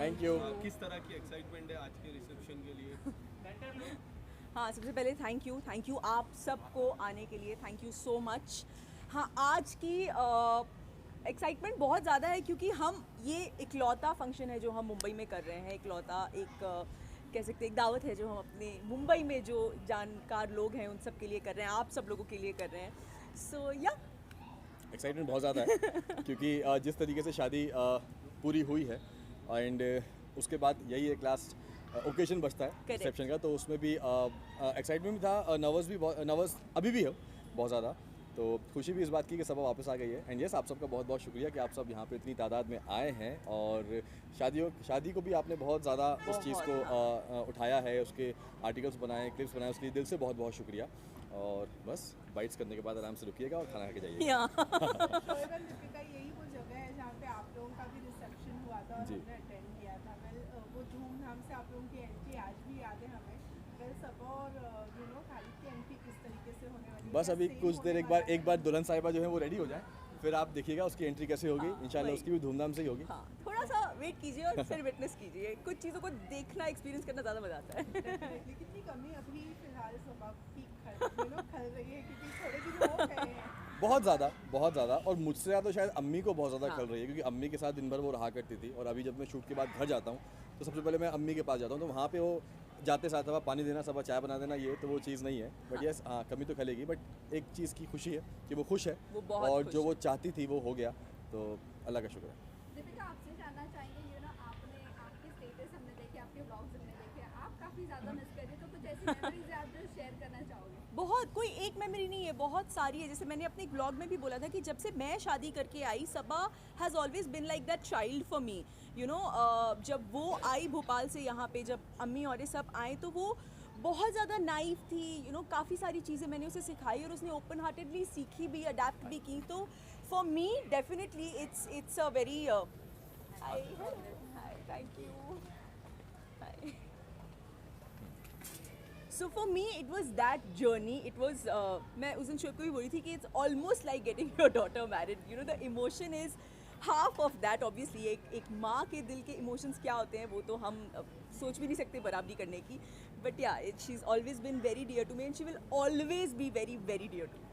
Thank you. किस तरह की एक्साइटमेंट है आज के रिसेप्शन के लिए? हाँ, सबसे पहले थैंक यू आप सबको आने के लिए, थैंक यू सो मच। हाँ, आज की एक्साइटमेंट बहुत ज़्यादा है क्योंकि हम ये इकलौता फंक्शन है जो हम मुंबई में कर रहे हैं, इकलौता एक कह सकते हैं एक दावत है जो हम अपने मुंबई में जो जानकार लोग हैं उन सब के लिए कर रहे हैं, आप सब लोगों के लिए कर रहे हैं। सो या एक्साइटमेंट बहुत ज़्यादा है क्योंकि जिस तरीके से शादी पूरी हुई है एंड उसके बाद यही एक लास्ट ओकेजन बचता है Correct. रिसेप्शन का, तो उसमें भी एक्साइटमेंट भी था, नर्वस अभी भी है बहुत ज़्यादा। तो खुशी भी इस बात की कि सब वापस आ गई है एंड यस आप सबका बहुत बहुत शुक्रिया कि आप सब यहाँ पे इतनी तादाद में आए हैं और शादी को भी आपने बहुत ज़्यादा उस चीज़ को उठाया है, उसके आर्टिकल्स बनाए, क्लिप्स बनाए, उसके लिए दिल से बहुत बहुत शुक्रिया। और बस बाइट्स करने के बाद आराम से रुकिएगा और खाना खा के जाइएगा। शोएब एंड दीपिका यही वो जगह है जहाँ पे आप लोगों का भी रिसेप्शन हुआ था और जी। हमने अटेंड किया था। वो धूमधाम से आप लोगों की एंट्री आज भी याद है हमें। सबा और खालिद की एंट्री किस तरीके से होने वाली है? बस अभी Same कुछ होने देर वाला है? एक बार दुल्हन साहिबा जो है वो रेडी हो जाए, फिर आप देखिएगा उसकी एंट्री कैसे होगी। हाँ, इंशाल्लाह वही। उसकी भी धूमधाम से ही होगी। हाँ, थोड़ा सा वेट कीजिए और फिर विटनेस कीजिए, कुछ चीज़ों को देखना एक्सपीरियंस करना ज़्यादा मज़ा आता है। Definitely। कितनी कमी अभी फिलहाल सबा की खल रही है क्योंकि थोड़े दिन हो गए हैं। बहुत ज़्यादा और मुझसे ज़्यादा शायद अम्मी को बहुत ज़्यादा हाँ। खल रही है क्योंकि अम्मी के साथ दिन भर वो रहा करती थी और अभी जब मैं शूट के बाद घर जाता हूँ तो सबसे पहले मैं अम्मी के पास जाता हूँ, तो वहाँ पे वो जाते साथ सब पानी देना, सब चाय बना देना, ये तो वो चीज़ नहीं है। बट यस हाँ, कमी तो खलेगी, बट एक चीज़ की खुशी है कि वो खुश है वो बहुत और खुश जो है। वो चाहती थी वो हो गया, तो अल्लाह का शुक्र है। दीपिका, आपसे जानना चाहेंगे आपने आपके स्टेटस हमने देखे, आपके ब्लॉग्स हमने देखे, आप काफ़ी ज़्यादा मिस कर रहे हो, तो कुछ ऐसी मेमोरीज आप जो शेयर करना चाहोगे? बहुत, कोई एक मेमोरी नहीं है, बहुत सारी है। जैसे मैंने अपने ब्लॉग में भी बोला था कि जब से मैं शादी करके आई, Saba has always been like that child for me, जब वो आई भोपाल से यहाँ पे, जब अम्मी और ये सब आए तो वो बहुत ज़्यादा नाइव थी, काफ़ी सारी चीज़ें मैंने उसे सिखाई और उसने ओपन हार्टेडली सीखी भी, अडेप्ट भी की। तो for me definitely it's a very hi thank you hi. So for me it was that journey, it was मैं उस दिन शोएब को भी बोली थी कि it's almost like getting your daughter married, the emotion is half of that. Obviously एक माँ के दिल के इमोशंस क्या होते हैं वो तो हम सोच भी नहीं सकते बराबरी करने की, but yeah she is always been very dear to me and she will always be very very dear to me.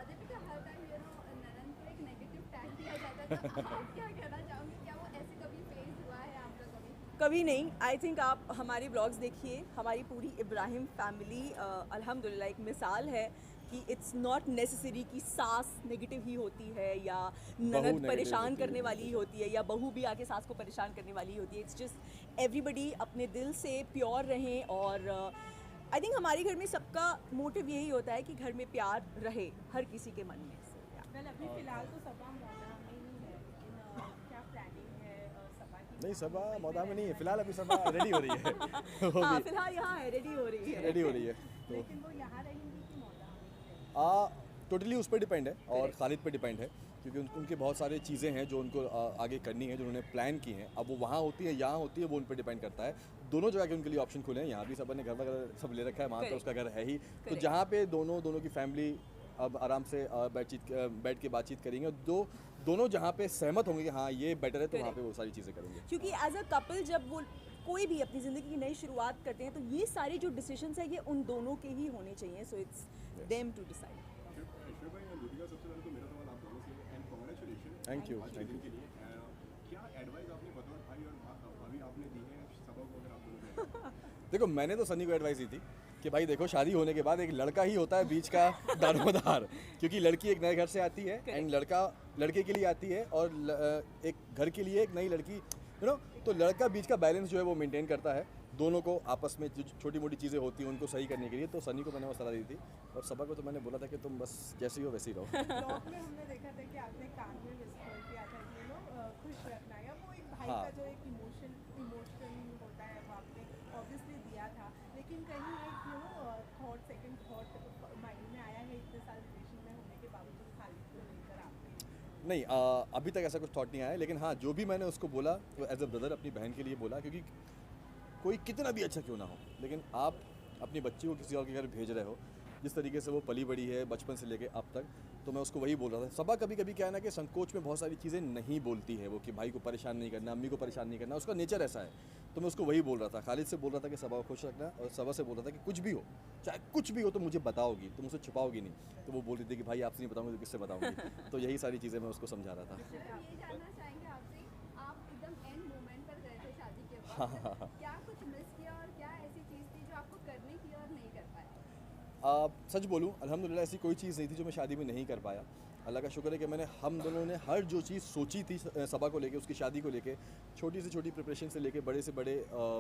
Deepika, हर टाइम ननन को एक नेगेटिव टैग दिया जाता है, तो आप क्या कहना चाहोगे? क्या वो ऐसे कभी फेस हुआ है आपका कभी? कभी नहीं। आई थिंक आप हमारे ब्लॉग्स देखिए, हमारी पूरी इब्राहिम फैमिली अल्हम्दुलिल्लाह एक मिसाल है कि इट्स नॉट नेसेसरी कि सास नेगेटिव ही होती है या ननद negative परेशान होती करने है, वाली ही होती है या बहू भी आके सास को परेशान करने वाली होती है। इट्स जस्ट एवरीबडी अपने दिल से प्योर रहें और आई थिंक हमारे घर में सबका मोटिव यही होता है कि घर में प्यार रहे हर किसी के मन में। वेल अभी फिलहाल तो सबा मौदा में ही है, लेकिन क्या प्लानिंग है सबा की? नहीं सबा मौदा में नहीं है फिलहाल, अभी सबा रेडी हो रही है वो हाँ, भी फिलहाल यहाँ है, रेडी हो रही है। रेडी हो रही है। तो लेकिन वो यहाँ रहेंगी कि मौदा में है? टोटली उस पर डिपेंड है और Correct. खालिद पे डिपेंड है क्योंकि उनकी बहुत सारी चीज़ें हैं जो उनको आगे करनी है, जो उन्होंने प्लान की हैं। अब वो वहाँ होती है यहाँ होती है, वो उन पर डिपेंड करता है। दोनों जगह के उनके लिए ऑप्शन खुले हैं, यहाँ भी सब ने घर वगैरह सब ले रखा है, वहाँ तो Correct. उसका घर है ही। तो Correct. जहाँ पे दोनों की फैमिली अब आराम से बैठ के बातचीत करेंगे, दोनों जहाँ पे सहमत होंगे कि हाँ ये बेटर है, तो वहाँ Correct. पे वो सारी चीज़ें करेंगे। क्योंकि एज अ कपल जब वो कोई भी अपनी ज़िंदगी की नई शुरुआत करते हैं तो ये सारे जो डिसीजंस है ये उन दोनों के ही होने चाहिए। So it's them to decide. Shoaib भाई और दीपिका, सबसे पहले तो मेरा सवाल आप दोनों से एंड कांग्रेचुलेशन Thank you, आज के thank दिन you. के लिए। क्या एडवाइस आपने बतौर भाई और भाभी आपने दी है सबा को, अगर आप दोनों को? देखो मैंने तो सनी को एडवाइस दी थी कि भाई देखो शादी होने के बाद एक लड़का ही होता है बीच का दारोमदार, क्योंकि लड़की एक नए घर से आती है एंड लड़का लड़के के लिए आती है और एक घर के लिए एक नई लड़की, तो लड़का बीच का बैलेंस जो है वो मेंटेन करता है। दोनों को आपस में जो छोटी मोटी चीज़ें होती हैं उनको सही करने के लिए, तो सनी को मैंने वो सलाह दी थी और सबा को तो मैंने बोला था कि तुम बस जैसे ही हो वैसे ही रहो। ब्लॉग में हमने देखा था कि आपने कान में विस्पर किया था कि खुश रखना, या वो एक भाई हाँ. का जो एक इमोशन होता है वो आपने ऑब्वियसली दिया था, लेकिन कहीं एक सेकंड थॉट माइंड में आया है इतने साल रिलेशन में होने के बावजूद खालिद को लेकर आपने? नहीं अभी तक ऐसा कुछ थॉट नहीं आया, लेकिन हाँ जो भी मैंने उसको बोला वो एज अ ब्रदर अपनी बहन के लिए बोला, क्योंकि कोई कितना भी अच्छा क्यों ना हो, लेकिन आप अपनी बच्ची को किसी और के घर भेज रहे हो, जिस तरीके से वो पली बड़ी है बचपन से लेके अब तक, तो मैं उसको वही बोल रहा था। सबा कभी कभी क्या है ना कि संकोच में बहुत सारी चीज़ें नहीं बोलती है वो, कि भाई को परेशान नहीं करना, अम्मी को परेशान नहीं करना, उसका नेचर ऐसा है। तो मैं उसको वही बोल रहा था, खालिद से बोल रहा था कि सबा को खुश रखना, और सबा से बोल रहा था कि कुछ भी हो, चाहे कुछ भी हो तो मुझे बताओगी, तुम मुझसे छुपाओगी नहीं। तो वो बोल रही थी कि भाई आपसे नहीं बताऊंगी तो किससे बताऊंगी। तो यही सारी चीज़ें मैं उसको समझा रहा था। ये जानना चाहेंगे आपसे, आप एकदम एंड मोमेंट पर गए थे शादी के बाद, क्या कुछ मिस किया और क्या ऐसी चीज़ थी जो आपको करनी थी और नहीं कर पाए? सच बोलूं, अल्हम्दुलिल्लाह ऐसी कोई चीज़ नहीं थी जो मैं शादी में नहीं कर पाया। अल्लाह का शुक्र है कि हम दोनों ने हर जो चीज़ सोची थी सबा को लेके, उसकी शादी को लेके, छोटी से छोटी प्रिपरेशन से लेके बड़े से बड़े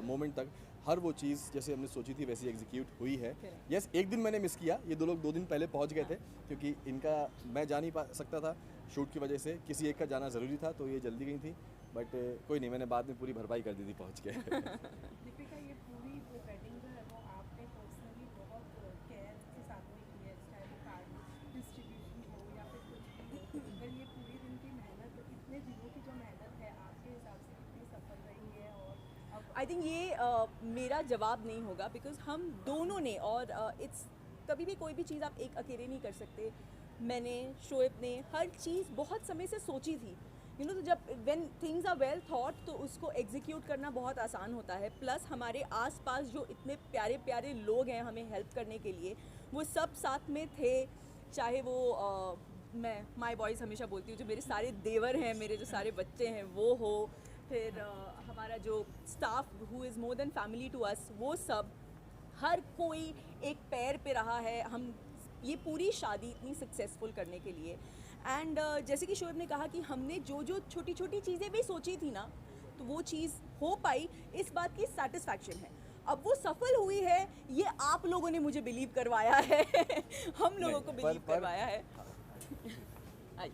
मोमेंट तक, हर वो चीज़ जैसे हमने सोची थी वैसी एग्जीक्यूट हुई है। यस, एक दिन मैंने मिस किया, ये दो लोग 2 दिन पहले पहुंच गए थे, क्योंकि इनका मैं जा नहीं पा सकता था शूट की वजह से, किसी एक का जाना ज़रूरी था, तो ये जल्दी गई थी। बट कोई नहीं, मैंने बाद में पूरी भरपाई कर दी थी पहुँच के। दीपिका, ये पूरी वो वेडिंग जो है वो आपने पर्सनली बहुत केयर के साथ में की है, चाहे वो कार्ड डिस्ट्रीब्यूशन हो या फिर कुछ भी हो। अगर ये पूरी दिन की मेहनत, इतने दिनों की जो मेहनत है, आपके हिसाब से कितनी सफल रही है? और अब आई थिंक ये मेरा जवाब नहीं होगा, बिकॉज हम दोनों ने, और इट्स कभी भी कोई भी चीज़ आप एक अकेले नहीं कर सकते। मैंने, शोएब ने हर चीज़ बहुत समय से सोची थी, यू नो। तो जब when things are well thought तो उसको एग्जीक्यूट करना बहुत आसान होता है। प्लस हमारे आसपास जो इतने प्यारे प्यारे लोग हैं हमें हेल्प करने के लिए, वो सब साथ में थे। चाहे वो मैं माय बॉयज़ हमेशा बोलती हूँ, जो मेरे सारे देवर हैं, मेरे जो सारे बच्चे हैं वो हो, फिर हमारा जो staff who is more than family to us, वो सब, हर कोई एक पैर पे रहा है हम ये पूरी शादी इतनी सक्सेसफुल करने के लिए। एंड जैसे कि शोएब ने कहा कि हमने जो जो छोटी छोटी चीज़ें भी सोची थी ना, तो वो चीज़ हो पाई, इस बात की सेटिस्फैक्शन है। अब वो सफल हुई है, ये आप लोगों ने मुझे बिलीव करवाया है। हम लोगों को बिलीव करवाया है। आइए,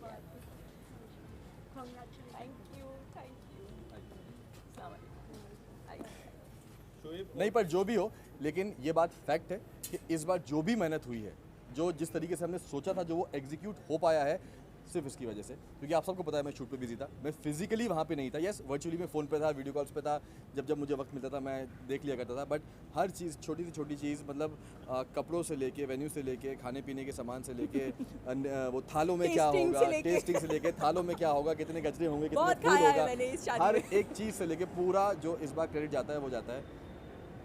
थैंक यू, थैंक यू। अस्सलाम वालेकुम। आइए। नहीं, पर जो भी हो, लेकिन ये बात फैक्ट है कि इस बार जो भी मेहनत हुई है, जो जिस तरीके से हमने सोचा था, जो वो एग्जीक्यूट हो पाया है, सिर्फ इसकी वजह से। क्योंकि आप सबको पता है मैं शूट पे बिजी था, मैं फिजिकली वहाँ पे नहीं था। यस, वर्चुअली मैं फ़ोन पे था, वीडियो कॉल्स पे था, जब जब मुझे वक्त मिलता था मैं देख लिया करता था। बट हर चीज़, छोटी से छोटी चीज़, मतलब कपड़ों से लेके, वेन्यू से लेके, खाने पीने के सामान से लेके, वो थालों में क्या टेस्टिंग होगा, से लेके। टेस्टिंग से लेके, थालों में क्या होगा, कितने गजरे होंगे, कितना बहुत फूड खाया है होगा, मैंने इस शादी हर में। एक चीज़ से लेके पूरा जो इस बार क्रेडिट जाता है वो जाता है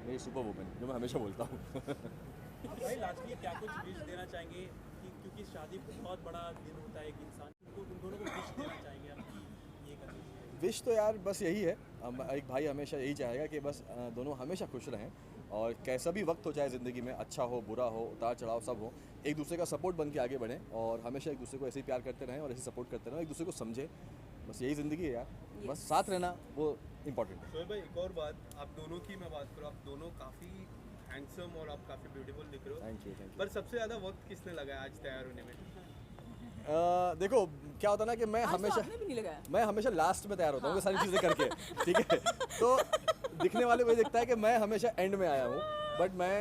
मेरी सुपर वुमेन, जो मैं हमेशा बोलता हूँ। भाई लास्टली क्या कुछ विश देना चाहेंगे कि क्योंकि शादी बहुत बड़ा दिन होता है एक इंसान को, उन दोनों को विश देना चाहेंगे आप कि ये करें? विश तो यार बस यही है, एक भाई हमेशा यही चाहेगा कि बस दोनों हमेशा खुश रहें, और कैसा भी वक्त हो चाहे ज़िंदगी में, अच्छा हो बुरा हो, उतार चढ़ाव सब हो, एक दूसरे का सपोर्ट बन के आगे बढ़ें, और हमेशा एक दूसरे को ऐसे ही प्यार करते रहें और ऐसे सपोर्ट करते रहें, एक दूसरे को समझें। बस यही ज़िंदगी है यार, बस साथ रहना वो इम्पोर्टेंट है। शोएब भाई, एक और बात, आप दोनों की मैं बात करूँ, आप दोनों काफ़ी हैंडसम और आप काफ़ी ब्यूटीफुल दिख रहे हो। Thank you, thank you. पर सबसे ज़्यादा वक्त किसने लगाया आज तैयार होने में? देखो क्या होता है ना कि मैं आज तो हमेशा आपने भी नहीं लगाया। मैं हमेशा लास्ट में तैयार होता हूँ, ये सारी चीज़ें करके, ठीक है। तो दिखने वाले को ये दिखता है कि मैं हमेशा एंड में आया हूँ, बट मैं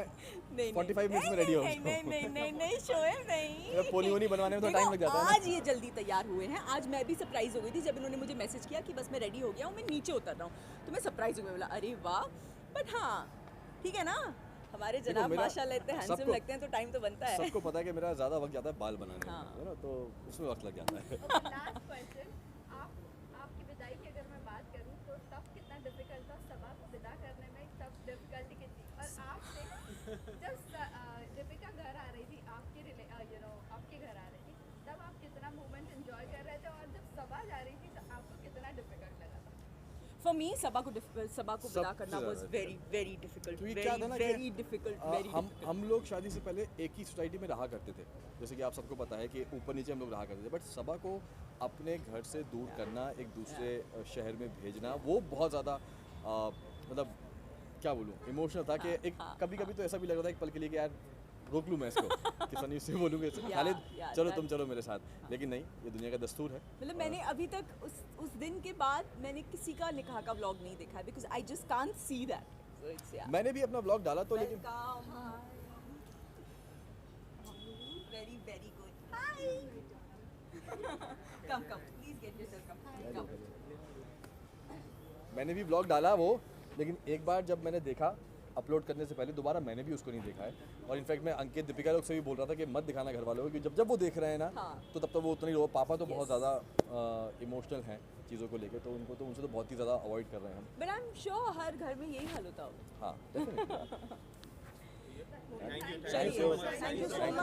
45 मिनट्स में रेडी हो नहीं नहीं नहीं नहीं नहीं शोएब नहीं। पोनी वोनी बनवाने में तो देखो, टाइम लग जाता है ना। आज ये जल्दी तैयार हुए हैं। आज मैं भी सरप्राइज हो गई थी जब इन्होंने मुझे मैसेज किया कि बस मैं रेडी हो गया हूँ, मैं नीचे उतर रहा हूँ, तो मैं सरप्राइज हो गई, बोला अरे वाह। बट हाँ ठीक है ना, हमारे देखो, जनाब मेरा- माशाल्लाह इतने हैंडसम सबको- लगते हैं तो टाइम तो बनता है। सबको पता है कि मेरा ज़्यादा वक्त जाता है बाल बनाने में, हाँ। है ना, तो उसमें वक्त लग जाता है। लास्ट क्वेश्चन, आपकी विदाई की अगर मैं बात करूं तो तब कितना डिफिकल्ट था, सबा को विदा करने में तब डिफिकल्टी कितनी, और आपसे जब दीपिका घर आ रही थी, आपके घर आ रही थी, तब आप कितना मोमेंट एंजॉय कर रहे थे, और जब सबा जा रही थी तो आपको कितना डिफिकल्ट लगा था? फॉर मी सबा को विदा करना वाज ज़्यादा वेरी वेरी डिफिकल्ट, क्योंकि क्या था ना कि वेरी डिफिकल्ट, वेरी हम लोग शादी से पहले एक ही सोसाइटी में रहा करते थे, जैसे कि आप सबको पता है कि ऊपर नीचे हम लोग रहा करते थे। बट सबा को अपने घर से दूर करना, एक दूसरे शहर में भेजना, वो बहुत ज़्यादा मतलब क्या बोलूँ, इमोशनल था कि एक कभी कभी तो ऐसा भी लग रहा था एक पल के लिए कि यार रोक लूँ मैं इसको, कि सनी से बोलूँगा खालिद चलो तुम चलो मेरे साथ, लेकिन नहीं, ये दुनिया का दस्तूर है। मतलब मैंने अभी तक उस दिन के बाद मैंने किसी का निकाह का व्लॉग नहीं देखा है, because I just can't see that, so it's yeah मैंने भी अपना ब्लॉग डाला तो, लेकिन very very good, hi come come please get yourself come. मैंने भी ब्लॉग डाला वो, लेकिन एक बार जब मैंने देखा अपलोड करने से पहले दोबारा मैंने भी उसको नहीं देखा है। और इनफैक्ट मैं अंकित दीपिका लोग से भी बोल रहा था कि मत दिखाना घर वालों को, क्योंकि जब वो देख रहे हैं ना हाँ। तो तब तक वो उतना ही रो। पापा तो बहुत ज़्यादा इमोशनल हैं चीज़ों को लेकर, तो उनसे तो बहुत ही ज़्यादा अवॉइड कर रहे हैं हम। बट आई एम श्योर हर घर में यही हाल होता होगा। हाँ, definitely। थैंक यू चलिए, थैंक यू सो मच।